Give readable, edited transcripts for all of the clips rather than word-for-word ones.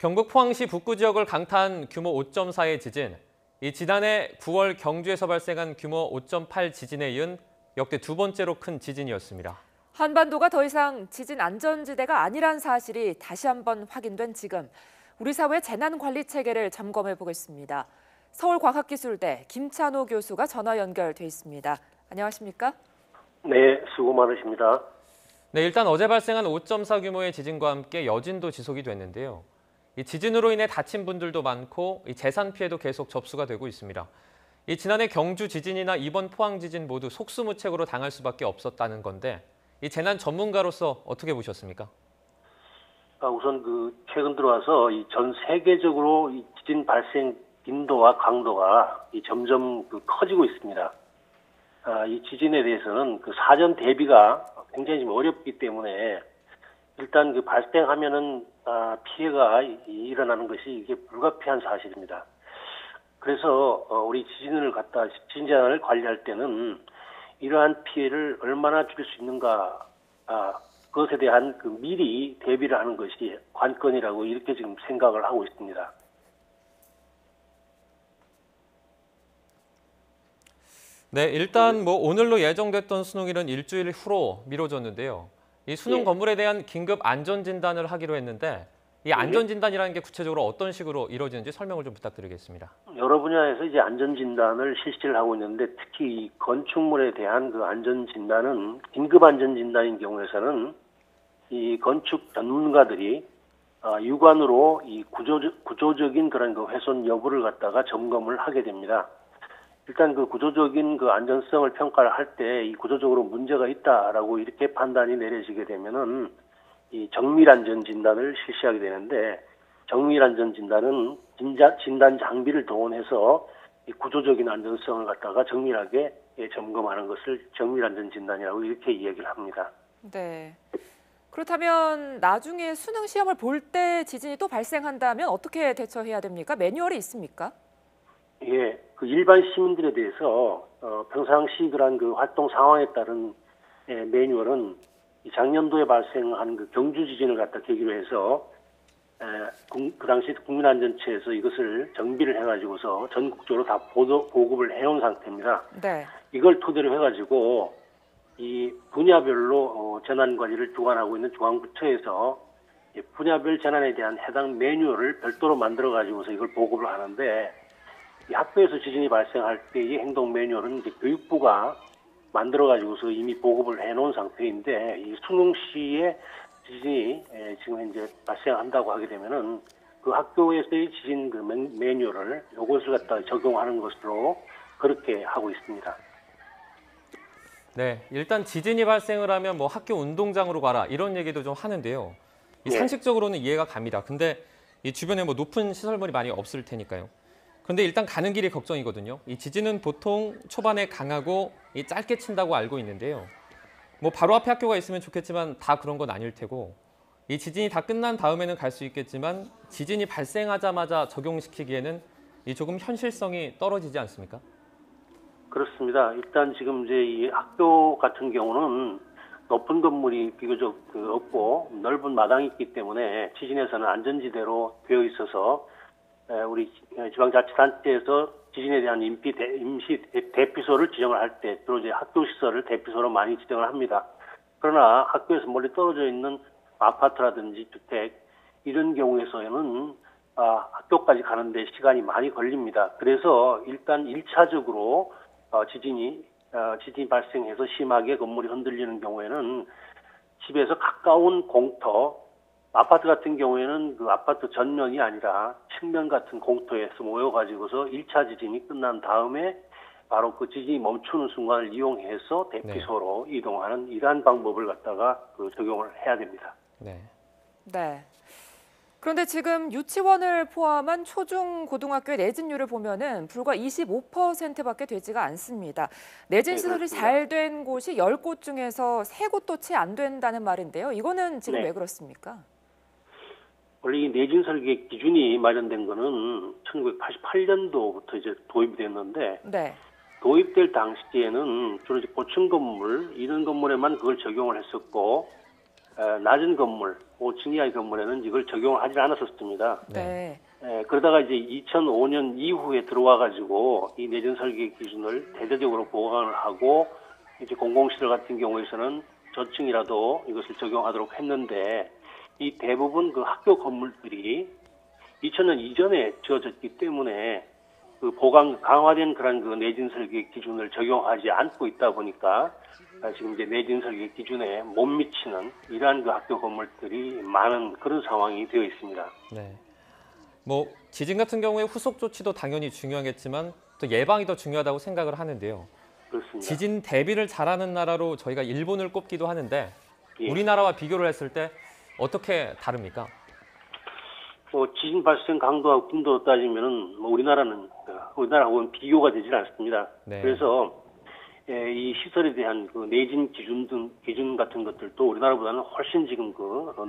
경북 포항시 북구 지역을 강타한 규모 5.4의 지진. 지난해 9월 경주에서 발생한 규모 5.8 지진에 이은 역대 두 번째로 큰 지진이었습니다. 한반도가 더 이상 지진 안전지대가 아니란 사실이 다시 한번 확인된 지금 우리 사회 재난관리 체계를 점검해 보겠습니다. 서울과학기술대 김찬호 교수가 전화 연결돼 있습니다. 안녕하십니까? 네, 수고 많으십니다. 네, 일단 어제 발생한 5.4 규모의 지진과 함께 여진도 지속이 됐는데요. 이 지진으로 인해 다친 분들도 많고 재산 피해도 계속 접수가 되고 있습니다. 지난해 경주 지진이나 이번 포항 지진 모두 속수무책으로 당할 수밖에 없었다는 건데 이 재난 전문가로서 어떻게 보셨습니까? 우선 최근 들어와서 전 세계적으로 이 지진 발생 빈도와 강도가 점점 커지고 있습니다. 이 지진에 대해서는 사전 대비가 굉장히 좀 어렵기 때문에 일단 발생하면은 피해가 일어나는 것이 이게 불가피한 사실입니다. 그래서 우리 지진 재난을 관리할 때는 이러한 피해를 얼마나 줄일 수 있는가, 그것에 대한 미리 대비를 하는 것이 관건이라고 이렇게 지금 생각을 하고 있습니다. 네, 일단 오늘로 예정됐던 수능일은 일주일 후로 미뤄졌는데요. 이 수능 건물에 대한 긴급 안전진단을 하기로 했는데 이 안전진단이라는 게 구체적으로 어떤 식으로 이루어지는지 설명을 좀 부탁드리겠습니다. 여러 분야에서 이제 안전진단을 실시를 하고 있는데 특히 이 건축물에 대한 안전진단은 긴급 안전진단인 경우에서는 이 건축 전문가들이 육안으로 이 구조적인 그런 훼손 여부를 갖다가 점검을 하게 됩니다. 일단 구조적인 안전성을 평가를 할 때 이 구조적으로 문제가 있다라고 이렇게 판단이 내려지게 되면은 이 정밀 안전 진단을 실시하게 되는데 정밀 안전 진단은 진단 장비를 동원해서 이 구조적인 안전성을 갖다가 정밀하게 점검하는 것을 정밀 안전 진단이라고 이렇게 이야기를 합니다. 네. 그렇다면 나중에 수능 시험을 볼 때 지진이 또 발생한다면 어떻게 대처해야 됩니까? 매뉴얼이 있습니까? 예, 일반 시민들에 대해서 평상시 그런 활동 상황에 따른 매뉴얼은 작년도에 발생한 경주 지진을 갖다 계기로 해서 그 당시 국민안전처에서 이것을 정비를 해가지고서 전국적으로 다 보급을 해온 상태입니다. 네. 이걸 토대로 해가지고 이 분야별로 재난관리를 주관하고 있는 중앙부처에서 분야별 재난에 대한 해당 매뉴얼을 별도로 만들어가지고서 이걸 보급을 하는데 이 학교에서 지진이 발생할 때의 행동 매뉴얼은 이제 교육부가 만들어가지고서 이미 보급을 해놓은 상태인데 이 수능 시에 지진이 지금 현재 발생한다고 하게 되면은 그 학교에서의 지진 매뉴얼을 이것을 갖다 적용하는 것으로 그렇게 하고 있습니다. 네, 일단 지진이 발생을 하면 학교 운동장으로 가라 이런 얘기도 좀 하는데요. 상식적으로는 이해가 갑니다. 근데 이 주변에 높은 시설물이 많이 없을 테니까요. 그런데 일단 가는 길이 걱정이거든요. 이 지진은 보통 초반에 강하고 짧게 친다고 알고 있는데요. 바로 앞에 학교가 있으면 좋겠지만 다 그런 건 아닐 테고 이 지진이 다 끝난 다음에는 갈 수 있겠지만 지진이 발생하자마자 적용시키기에는 조금 현실성이 떨어지지 않습니까? 그렇습니다. 일단 지금 이제 이 학교 같은 경우는 높은 건물이 비교적 없고 넓은 마당이 있기 때문에 지진에서는 안전지대로 되어 있어서 우리 지방자치단체에서 지진에 대한 임시 대피소를 지정을 할 때 주로 이제 학교 시설을 대피소로 많이 지정을 합니다. 그러나 학교에서 멀리 떨어져 있는 아파트라든지 주택 이런 경우에서는 학교까지 가는데 시간이 많이 걸립니다. 그래서 일단 1차적으로 지진이 발생해서 심하게 건물이 흔들리는 경우에는 집에서 가까운 공터, 아파트 같은 경우에는 아파트 전면이 아니라 측면 같은 공터에서 모여가지고서 1차 지진이 끝난 다음에 바로 지진이 멈추는 순간을 이용해서 대피소로 이동하는 이러한 방법을 갖다가 적용을 해야 됩니다. 네. 그런데 지금 유치원을 포함한 초중 고등학교의 내진율을 보면은 불과 25%밖에 되지가 않습니다. 내진 시설이 잘 된 곳이 10곳 중에서 3곳도 채 안 된다는 말인데요. 이거는 지금 왜 그렇습니까? 원래 이 내진 설계 기준이 마련된 거는 1988년도부터 이제 도입이 됐는데 도입될 당시에는 주로 이제 고층 건물 이런 건물에만 그걸 적용을 했었고 낮은 건물, 5층 이하의 건물에는 이걸 적용을 하지 않았었습니다. 네. 그러다가 이제 2005년 이후에 들어와 가지고 이 내진 설계 기준을 대대적으로 보강을 하고 이제 공공시설 같은 경우에서는 저층이라도 이것을 적용하도록 했는데 이 대부분 그 학교 건물들이 2000년 이전에 지어졌기 때문에 그 보강 강화된 그런 그 내진 설계 기준을 적용하지 않고 있다 보니까 지금 이제 내진 설계 기준에 못 미치는 이러한 그 학교 건물들이 많은 그런 상황이 되어 있습니다. 네. 뭐 지진 같은 경우에 후속 조치도 당연히 중요하겠지만 또 예방이 더 중요하다고 생각을 하는데요. 그렇습니다. 지진 대비를 잘하는 나라로 저희가 일본을 꼽기도 하는데 예. 우리나라와 비교를 했을 때 어떻게 다릅니까? 지진 발생 강도하고 빈도로 따지면은 우리나라하고는 비교가 되질 않습니다. 네. 그래서 이 시설에 대한 그 내진 기준 같은 것들도 우리나라보다는 훨씬 지금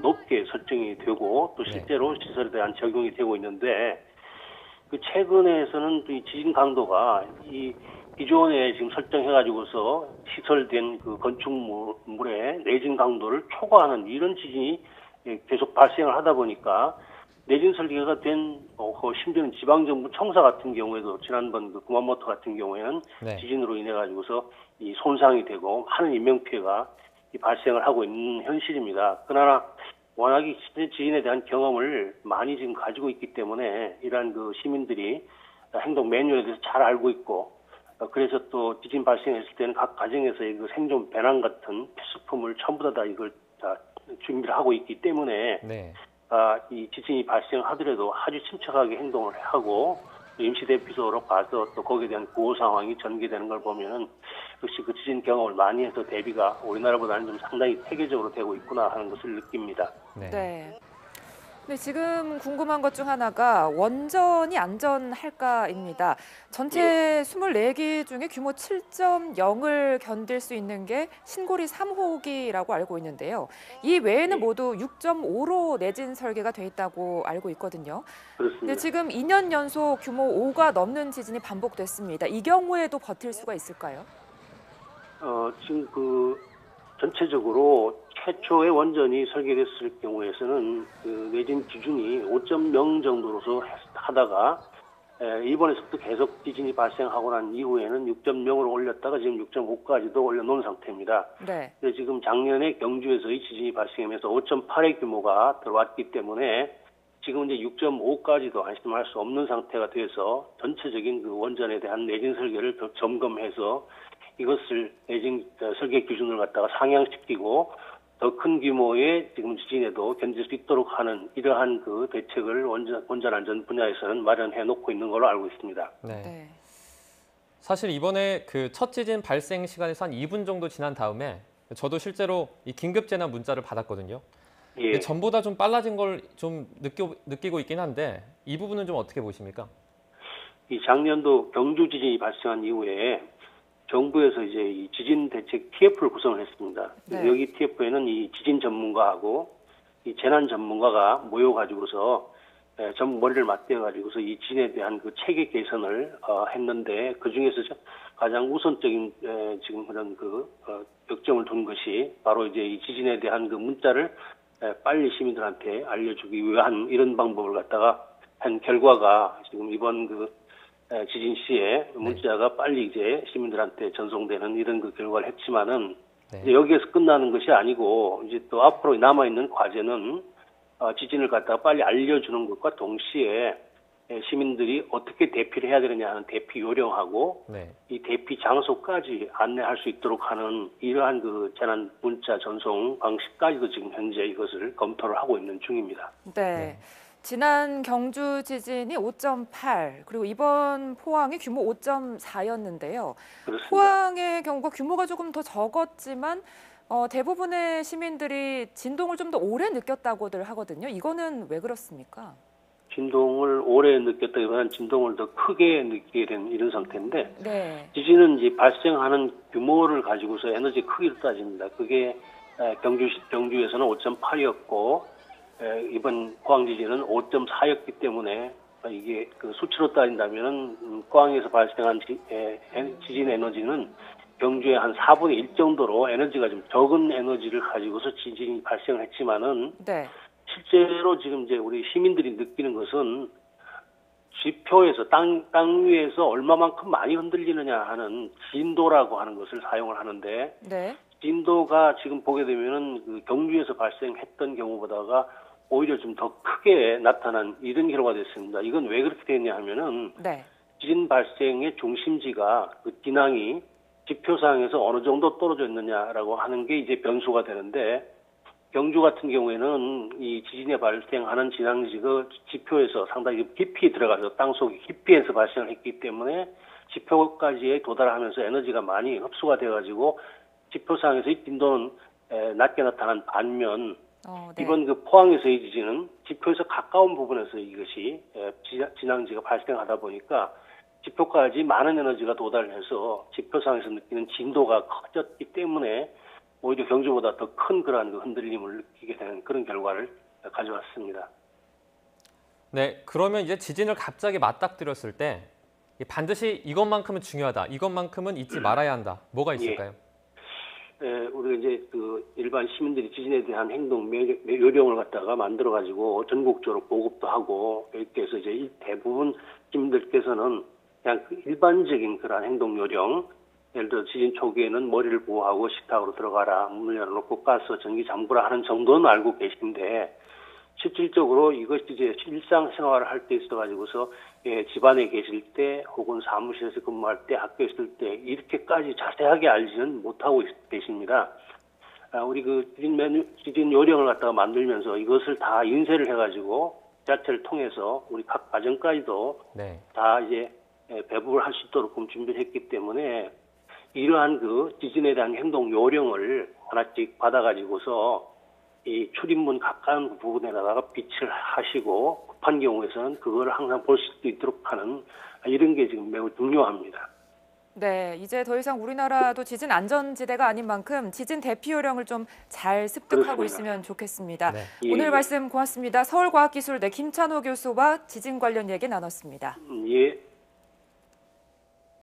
높게 설정이 되고 또 실제로 시설에 대한 적용이 되고 있는데 그 최근에서는 또 이 지진 강도가 이 기존에 지금 설정해가지고서 시설된 그 건축물의 내진 강도를 초과하는 이런 지진이 계속 발생을 하다 보니까 내진 설계가 된 심지어는 지방정부 청사 같은 경우에도 지난번 그 구마모토 같은 경우에는 네. 지진으로 인해 가지고서 이 손상이 되고 많은 인명 피해가 발생을 하고 있는 현실입니다. 그러나 워낙 이 지진에 대한 경험을 많이 지금 가지고 있기 때문에 이러한 그 시민들이 행동 매뉴얼에 대해서 잘 알고 있고 그래서 또 지진 발생했을 때는 각 가정에서의 그 생존 배낭 같은 필수품을 전부 다 이걸 다 준비를 하고 있기 때문에 네. 이 지진이 발생하더라도 아주 침착하게 행동을 하고 임시 대피소로 가서 또 거기에 대한 구호 상황이 전개되는 걸 보면은 역시 그 지진 경험을 많이 해서 대비가 우리나라보다는 좀 상당히 체계적으로 되고 있구나 하는 것을 느낍니다. 네. 네. 근데 지금 궁금한 것 중 하나가 원전이 안전할까입니다. 전체 24기 중에 규모 7.0을 견딜 수 있는 게 신고리 3호기라고 알고 있는데요. 이 외에는 모두 6.5로 내진 설계가 돼 있다고 알고 있거든요. 그렇습니다. 근데 지금 2년 연속 규모 5가 넘는 지진이 반복됐습니다. 이 경우에도 버틸 수가 있을까요? 지금 전체적으로 최초의 원전이 설계됐을 경우에서는 그 내진 기준이 5.0 정도로서 하다가 일본에서부터 계속 지진이 발생하고 난 이후에는 6.0으로 올렸다가 지금 6.5까지도 올려놓은 상태입니다. 네. 근데 지금 작년에 경주에서의 지진이 발생하면서 5.8의 규모가 들어왔기 때문에 지금 이제 6.5까지도 안심할 수 없는 상태가 돼서 전체적인 그 원전에 대한 내진 설계를 더 점검해서 이것을 내진 설계 기준을 갖다가 상향시키고 더 큰 규모의 지금 지진에도 견딜 수 있도록 하는 이러한 그 대책을 원전 안전 분야에서는 마련해 놓고 있는 걸로 알고 있습니다. 네. 네. 사실 이번에 그 첫 지진 발생 시간에서 한 2분 정도 지난 다음에 저도 실제로 이 긴급 재난 문자를 받았거든요. 예. 전보다 좀 빨라진 걸 좀 느끼고 있긴 한데 이 부분은 좀 어떻게 보십니까? 이 작년도 경주 지진이 발생한 이후에 정부에서 이제 이 지진 대책 TF를 구성을 했습니다. 네. 여기 TF에는 이 지진 전문가하고 이 재난 전문가가 모여가지고서 전부 머리를 맞대가지고서 이 지진에 대한 그 체계 개선을 했는데 그 중에서 가장 우선적인 지금 그런 역점을 둔 것이 바로 이제 이 지진에 대한 그 문자를 빨리 시민들한테 알려주기 위한 이런 방법을 갖다가 한 결과가 지금 이번 지진 시에 문자가 빨리 이제 시민들한테 전송되는 이런 그 결과를 했지만은 이제 여기에서 끝나는 것이 아니고 이제 또 앞으로 남아 있는 과제는 지진을 갖다가 빨리 알려주는 것과 동시에 시민들이 어떻게 대피를 해야 되느냐 하는 대피 요령하고 이 대피 장소까지 안내할 수 있도록 하는 이러한 그 재난 문자 전송 방식까지도 지금 현재 이것을 검토를 하고 있는 중입니다. 네. 지난 경주 지진이 5.8 그리고 이번 포항이 규모 5.4였는데요. 그렇습니다. 포항의 경우가 규모가 조금 더 적었지만 대부분의 시민들이 진동을 좀 더 오래 느꼈다고들 하거든요. 이거는 왜 그렇습니까? 진동을 오래 느꼈다기보다는 진동을 더 크게 느끼게 된 이런 상태인데 네. 지진은 이제 발생하는 규모를 가지고서 에너지 크기를 따집니다. 그게 경주에서는 5.8이었고 이번 포항 지진은 5.4였기 때문에 이게 그 수치로 따진다면은 포항에서 발생한 지진 에너지는 경주의 한 4분의 1 정도로 에너지가 좀 적은 에너지를 가지고서 지진이 발생했지만은 네. 실제로 지금 이제 우리 시민들이 느끼는 것은 지표에서 땅 위에서 얼마만큼 많이 흔들리느냐 하는 진도라고 하는 것을 사용을 하는데 네. 진도가 지금 보게 되면은 그 경주에서 발생했던 경우보다가 오히려 좀 더 크게 나타난 이런 결과가 됐습니다. 이건 왜 그렇게 됐냐 하면은 네. 지진 발생의 중심지가 그 진앙이 지표상에서 어느 정도 떨어져 있느냐라고 하는 게 이제 변수가 되는데 경주 같은 경우에는 이 지진이 발생하는 진앙지가 지표에서 상당히 깊이 들어가서 땅속 깊이에서 발생을 했기 때문에 지표까지에 도달하면서 에너지가 많이 흡수가 돼가지고 지표상에서의 진도는 낮게 나타난 반면 네. 이번 그 포항에서의 지진은 지표에서 가까운 부분에서 이것이 진앙지가 발생하다 보니까 지표까지 많은 에너지가 도달해서 지표상에서 느끼는 진도가 커졌기 때문에 오히려 경주보다 더 큰 그러한 그 흔들림을 느끼게 되는 그런 결과를 가져왔습니다. 네, 그러면 이제 지진을 갑자기 맞닥뜨렸을 때 반드시 이것만큼은 중요하다, 이것만큼은 잊지 말아야 한다. 뭐가 있을까요? 우리가 이제 그 일반 시민들이 지진에 대한 행동 요령을 갖다가 만들어 가지고 전국적으로 보급도 하고 이렇게 해서 이제 대부분 시민들께서는 그냥 그 일반적인 그런 행동 요령, 예를 들어 지진 초기에는 머리를 보호하고 식탁으로 들어가라, 문을 열어놓고 가스, 전기 잠그라 하는 정도는 알고 계신데 실질적으로 이것이 이제 일상생활을 할 때 있어가지고서 집안에 계실 때 혹은 사무실에서 근무할 때 학교에 있을 때 이렇게까지 자세하게 알지는 못하고 계십니다. 우리 그 지진 요령을 갖다가 만들면서 이것을 다 인쇄를 해가지고 자체를 통해서 우리 각 가정까지도 네. 다 이제 배부를 할 수 있도록 준비를 했기 때문에 이러한 그 지진에 대한 행동 요령을 하나씩 받아가지고서 이 출입문 가까운 부분에다가 비치를 하시고 급한 경우에서는 그걸 항상 볼 수 있도록 하는 이런 게 지금 매우 중요합니다. 네, 이제 더 이상 우리나라도 지진 안전지대가 아닌 만큼 지진 대피 요령을 좀 잘 습득하고 그렇습니다. 있으면 좋겠습니다. 네. 오늘 예. 말씀 고맙습니다. 서울과학기술대 김찬호 교수와 지진 관련 얘기 나눴습니다. 예.